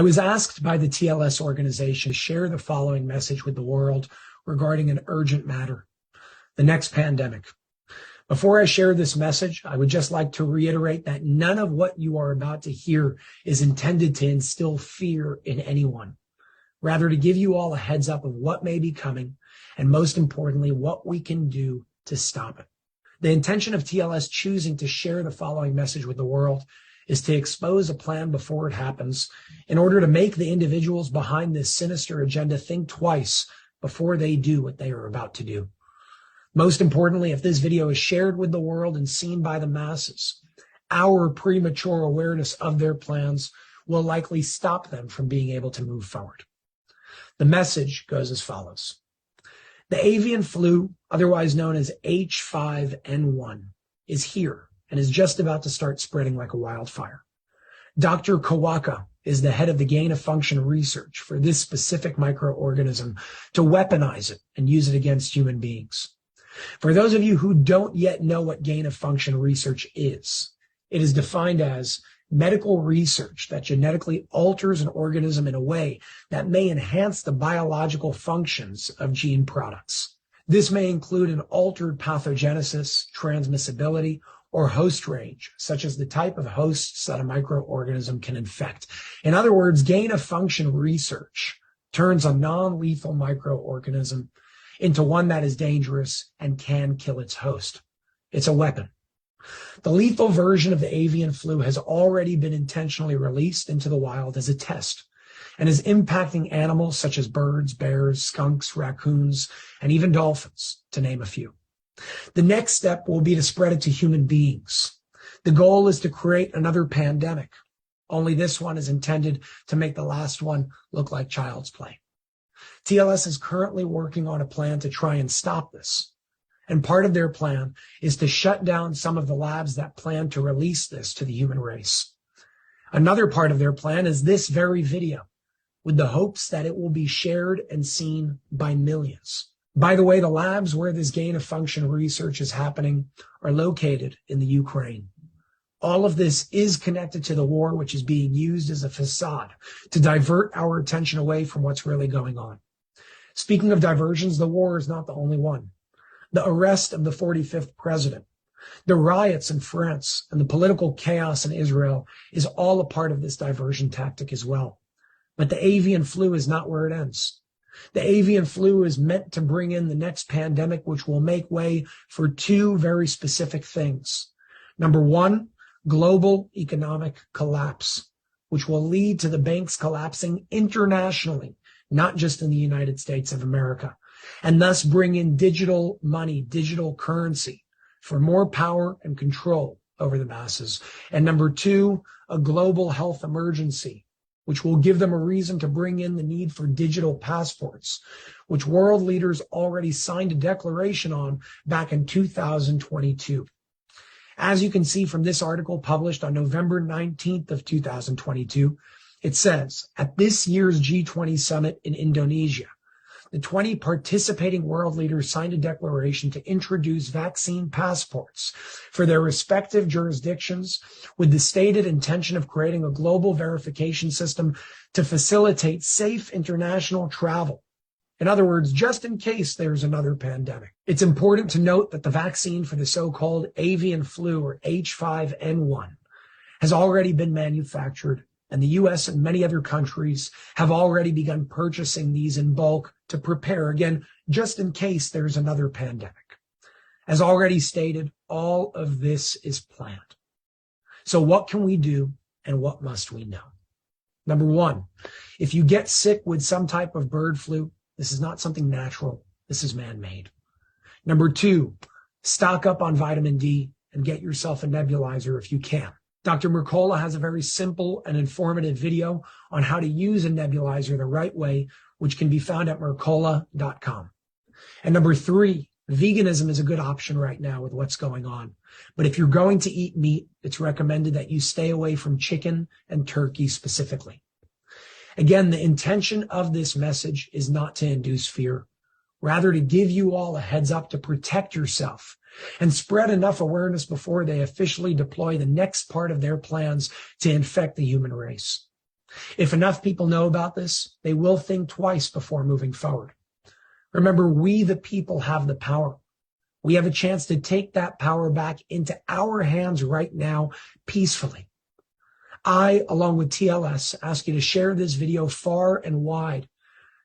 I was asked by the TLS organization to share the following message with the world regarding an urgent matter, the next pandemic. Before I share this message, I would just like to reiterate that none of what you are about to hear is intended to instill fear in anyone, rather to give you all a heads up of what may be coming, and most importantly, what we can do to stop it. The intention of TLS choosing to share the following message with the world is to expose a plan before it happens in order to make the individuals behind this sinister agenda think twice before they do what they are about to do. Most importantly, if this video is shared with the world and seen by the masses, our premature awareness of their plans will likely stop them from being able to move forward. The message goes as follows. The avian flu, otherwise known as H5N1, is here and is just about to start spreading like a wildfire. Dr. Kawaka is the head of the gain-of-function research for this specific microorganism to weaponize it and use it against human beings. For those of you who don't yet know what gain-of-function research is, it is defined as medical research that genetically alters an organism in a way that may enhance the biological functions of gene products. This may include an altered pathogenesis, transmissibility, or host range, such as the type of hosts that a microorganism can infect. In other words, gain-of-function research turns a non-lethal microorganism into one that is dangerous and can kill its host. It's a weapon. The lethal version of the avian flu has already been intentionally released into the wild as a test and is impacting animals such as birds, bears, skunks, raccoons, and even dolphins, to name a few. The next step will be to spread it to human beings. The goal is to create another pandemic, only this one is intended to make the last one look like child's play. TLS is currently working on a plan to try and stop this. And part of their plan is to shut down some of the labs that plan to release this to the human race. Another part of their plan is this very video, with the hopes that it will be shared and seen by millions. By the way, the labs where this gain-of-function research is happening are located in the Ukraine. All of this is connected to the war, which is being used as a facade to divert our attention away from what's really going on. Speaking of diversions, the war is not the only one. The arrest of the 45th president, the riots in France, and the political chaos in Israel is all a part of this diversion tactic as well. But the avian flu is not where it ends. The avian flu is meant to bring in the next pandemic, which will make way for two very specific things. Number one, global economic collapse, which will lead to the banks collapsing internationally, not just in the United States of America, and thus bring in digital money, digital currency for more power and control over the masses. And number two, a global health emergency, which will give them a reason to bring in the need for digital passports, which world leaders already signed a declaration on back in 2022. As you can see from this article published on November 19th of 2022, it says, at this year's G20 summit in Indonesia, the 20 participating world leaders signed a declaration to introduce vaccine passports for their respective jurisdictions with the stated intention of creating a global verification system to facilitate safe international travel. In other words, just in case there's another pandemic. It's important to note that the vaccine for the so-called avian flu, or H5N1, has already been manufactured, and the U.S. and many other countries have already begun purchasing these in bulk to prepare, again, just in case there's another pandemic. As already stated, all of this is planned. So what can we do and what must we know? Number one, if you get sick with some type of bird flu, this is not something natural. This is man-made. Number two, stock up on vitamin D and get yourself a nebulizer if you can. Dr. Mercola has a very simple and informative video on how to use a nebulizer the right way, which can be found at mercola.com. And number three, veganism is a good option right now with what's going on. But if you're going to eat meat, it's recommended that you stay away from chicken and turkey specifically. Again, the intention of this message is not to induce fear, rather to give you all a heads up to protect yourself and spread enough awareness before they officially deploy the next part of their plans to infect the human race. If enough people know about this, they will think twice before moving forward. Remember, we the people have the power. We have a chance to take that power back into our hands right now, peacefully. I, along with TLS, ask you to share this video far and wide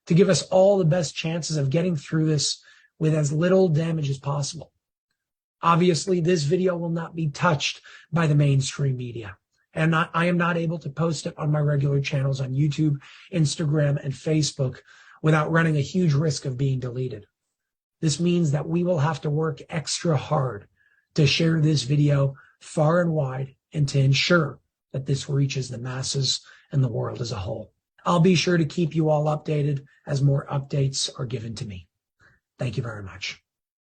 to give us all the best chances of getting through this with as little damage as possible. Obviously, this video will not be touched by the mainstream media, and I am not able to post it on my regular channels on YouTube, Instagram, and Facebook without running a huge risk of being deleted. This means that we will have to work extra hard to share this video far and wide and to ensure that this reaches the masses and the world as a whole. I'll be sure to keep you all updated as more updates are given to me. Thank you very much.